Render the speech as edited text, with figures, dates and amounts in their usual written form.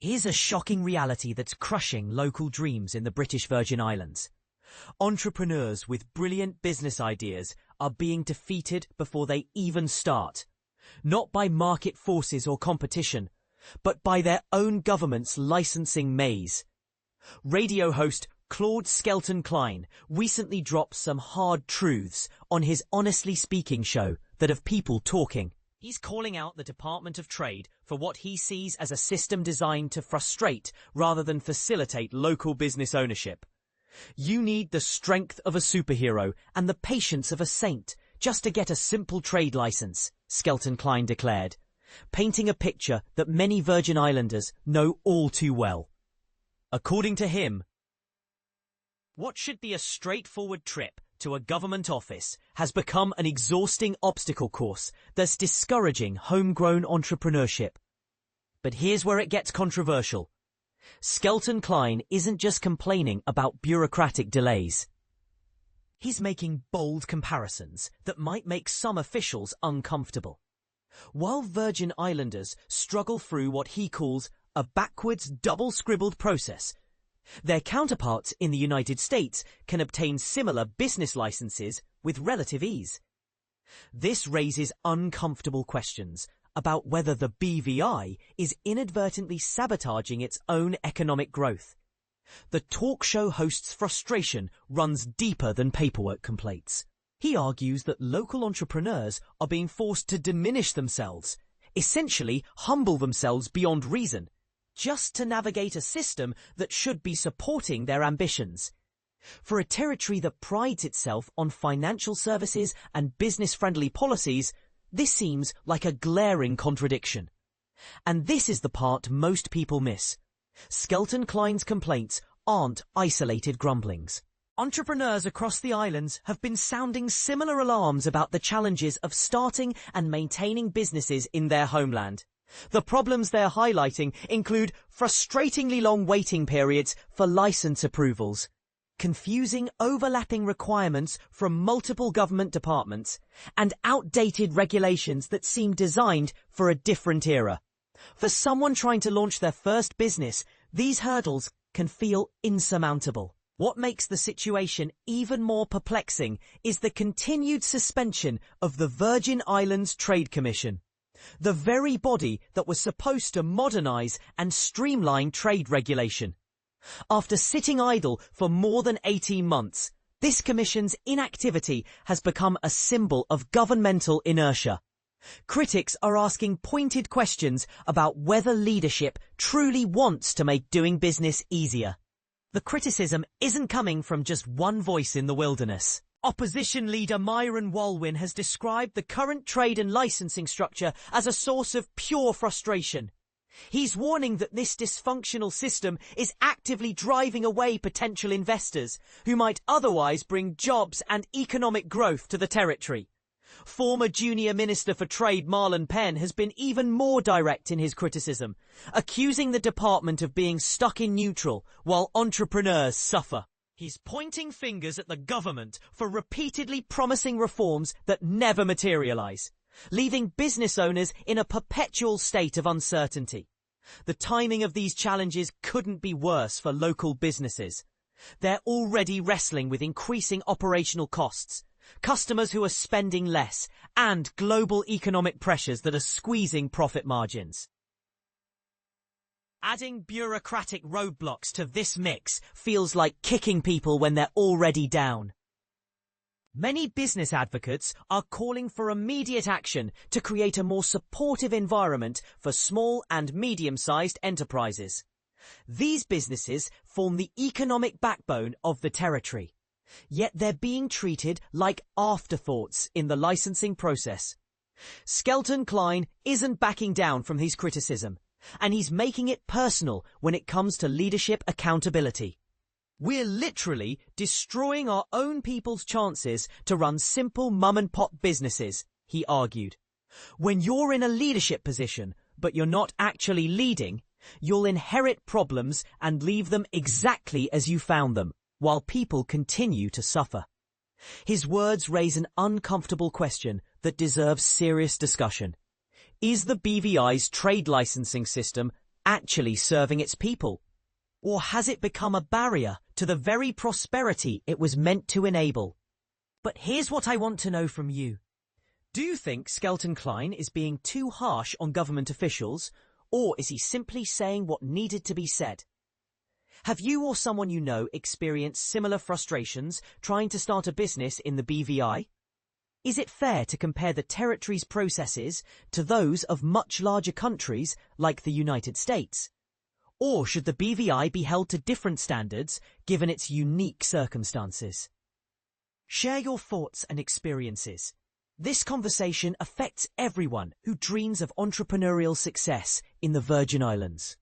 Here's a shocking reality that's crushing local dreams in the British Virgin Islands. Entrepreneurs with brilliant business ideas are being defeated before they even start. Not by market forces or competition, but by their own government's licensing maze. Radio host Claude Skelton-Klein recently dropped some hard truths on his Honestly Speaking show that have people talking. He's calling out the Department of Trade for what he sees as a system designed to frustrate rather than facilitate local business ownership. You need the strength of a superhero and the patience of a saint just to get a simple trade license, Skelton-Klein declared, painting a picture that many Virgin Islanders know all too well. According to him, what should be a straightforward trip to a government office has become an exhausting obstacle course that's discouraging homegrown entrepreneurship. But here's where it gets controversial. Skelton-Klein isn't just complaining about bureaucratic delays. He's making bold comparisons that might make some officials uncomfortable. While Virgin Islanders struggle through what he calls a backwards double-scribbled process, their counterparts in the United States can obtain similar business licenses with relative ease. This raises uncomfortable questions about whether the BVI is inadvertently sabotaging its own economic growth. The talk show host's frustration runs deeper than paperwork complaints. He argues that local entrepreneurs are being forced to diminish themselves, essentially humble themselves beyond reason, just to navigate a system that should be supporting their ambitions. For a territory that prides itself on financial services and business-friendly policies, this seems like a glaring contradiction. And this is the part most people miss. Skelton-Klein's complaints aren't isolated grumblings. Entrepreneurs across the islands have been sounding similar alarms about the challenges of starting and maintaining businesses in their homeland. The problems they're highlighting include frustratingly long waiting periods for license approvals, confusing overlapping requirements from multiple government departments, and outdated regulations that seem designed for a different era. For someone trying to launch their first business, these hurdles can feel insurmountable. What makes the situation even more perplexing is the continued suspension of the Virgin Islands Trade Commission, the very body that was supposed to modernize and streamline trade regulation. After sitting idle for more than 18 months, this commission's inactivity has become a symbol of governmental inertia. Critics are asking pointed questions about whether leadership truly wants to make doing business easier. The criticism isn't coming from just one voice in the wilderness. Opposition leader Myron Walwyn has described the current trade and licensing structure as a source of pure frustration. He's warning that this dysfunctional system is actively driving away potential investors who might otherwise bring jobs and economic growth to the territory. Former Junior Minister for Trade Marlon Penn has been even more direct in his criticism, accusing the department of being stuck in neutral while entrepreneurs suffer. He's pointing fingers at the government for repeatedly promising reforms that never materialize, leaving business owners in a perpetual state of uncertainty. The timing of these challenges couldn't be worse for local businesses. They're already wrestling with increasing operational costs, customers who are spending less, and global economic pressures that are squeezing profit margins. Adding bureaucratic roadblocks to this mix feels like kicking people when they're already down. Many business advocates are calling for immediate action to create a more supportive environment for small and medium-sized enterprises. These businesses form the economic backbone of the territory, yet they're being treated like afterthoughts in the licensing process. Skelton-Klein isn't backing down from his criticism, and he's making it personal when it comes to leadership accountability. We're literally destroying our own people's chances to run simple mum-and-pop businesses, he argued. When you're in a leadership position, but you're not actually leading, you'll inherit problems and leave them exactly as you found them, while people continue to suffer. His words raise an uncomfortable question that deserves serious discussion. Is the BVI's trade licensing system actually serving its people? Or has it become a barrier to the very prosperity it was meant to enable? But here's what I want to know from you. Do you think Skelton Klein is being too harsh on government officials, or is he simply saying what needed to be said? Have you or someone you know experienced similar frustrations trying to start a business in the BVI? Is it fair to compare the territory's processes to those of much larger countries like the United States? Or should the BVI be held to different standards given its unique circumstances? Share your thoughts and experiences. This conversation affects everyone who dreams of entrepreneurial success in the Virgin Islands.